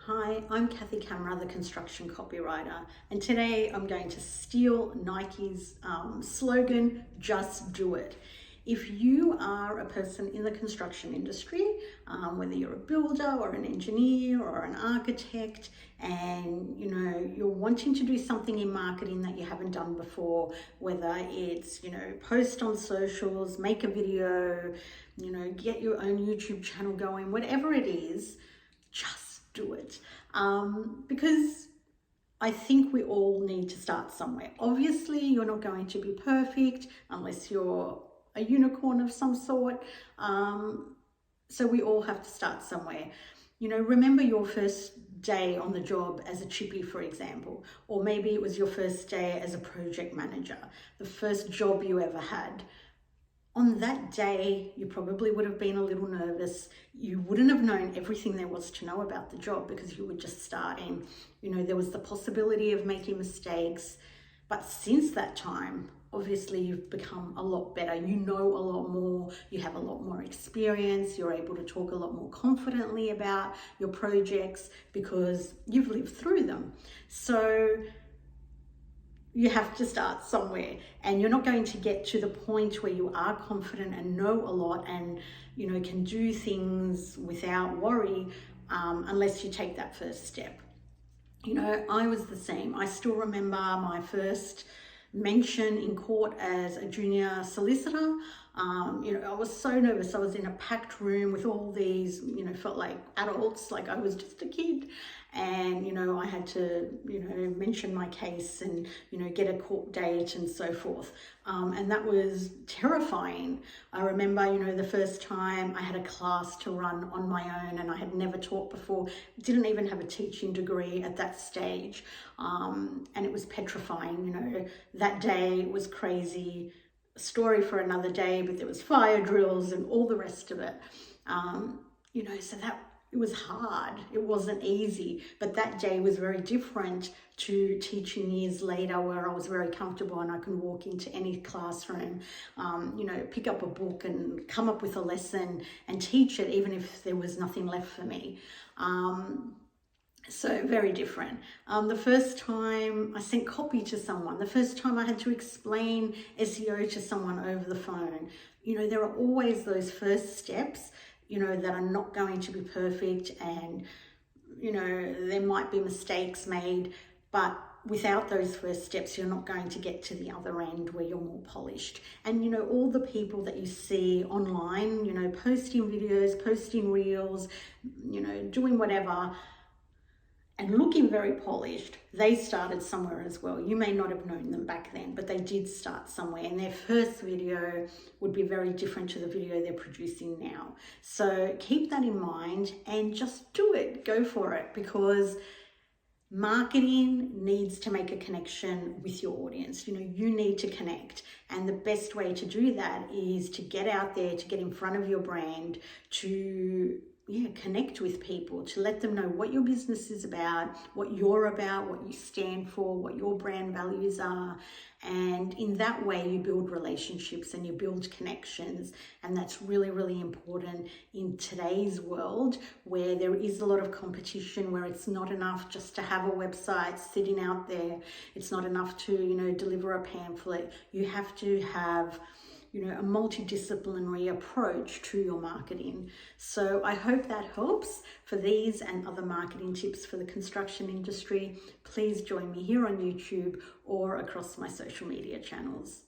Hi, I'm Kathy Camera, the construction copywriter, and today I'm going to steal Nike's slogan, just do it. If you are a person in the construction industry, whether you're a builder or an engineer or an architect, and you're wanting to do something in marketing that you haven't done before, whether it's post on socials, make a video, get your own YouTube channel going, whatever it is, just do it. Because I think we all need to start somewhere. Obviously, you're not going to be perfect unless you're a unicorn of some sort. So we all have to start somewhere. Remember your first day on the job as a chippy, for example, or maybe it was your first day as a project manager, the first job you ever had. On that day, you probably would have been a little nervous. You wouldn't have known everything there was to know about the job because you were just starting. There was the possibility of making mistakes. But since that time, obviously you've become a lot better. You know a lot more. You have a lot more experience. You're able to talk a lot more confidently about your projects because you've lived through them. So you have to start somewhere, and you're not going to get to the point where you are confident and know a lot and can do things without worry unless you take that first step. I was the same. I still remember my first mention in court as a junior solicitor. I was so nervous. I was in a packed room with all these, felt like adults, like I was just a kid. And, I had to, mention my case and, get a court date and so forth. And that was terrifying. I remember, the first time I had a class to run on my own and I had never taught before, didn't even have a teaching degree at that stage. And it was petrifying, that day was crazy. Story for another day, but there was fire drills and all the rest of it. So that it was hard. It wasn't easy, but that day was very different to teaching years later where I was very comfortable and I can walk into any classroom, pick up a book and come up with a lesson and teach it even if there was nothing left for me. So very different. The first time I sent copy to someone, the first time I had to explain SEO to someone over the phone, there are always those first steps, that are not going to be perfect, and, there might be mistakes made, but without those first steps, you're not going to get to the other end where you're more polished. And, all the people that you see online, posting videos, posting reels, doing whatever, and looking very polished, they started somewhere as well. You may not have known them back then, but they did start somewhere, and their first video would be very different to the video they're producing now. So keep that in mind and just do it. Go for it, because marketing needs to make a connection with your audience. You need to connect, and the best way to do that is to get out there, to get in front of your brand, to connect with people, to let them know what your business is about, what you're about, what you stand for, what your brand values are. And in that way, you build relationships and you build connections. And that's really, really important in today's world where there is a lot of competition, where it's not enough just to have a website sitting out there. It's not enough to, deliver a pamphlet. You have to have a multidisciplinary approach to your marketing. So I hope that helps. For these and other marketing tips for the construction industry, please join me here on YouTube or across my social media channels.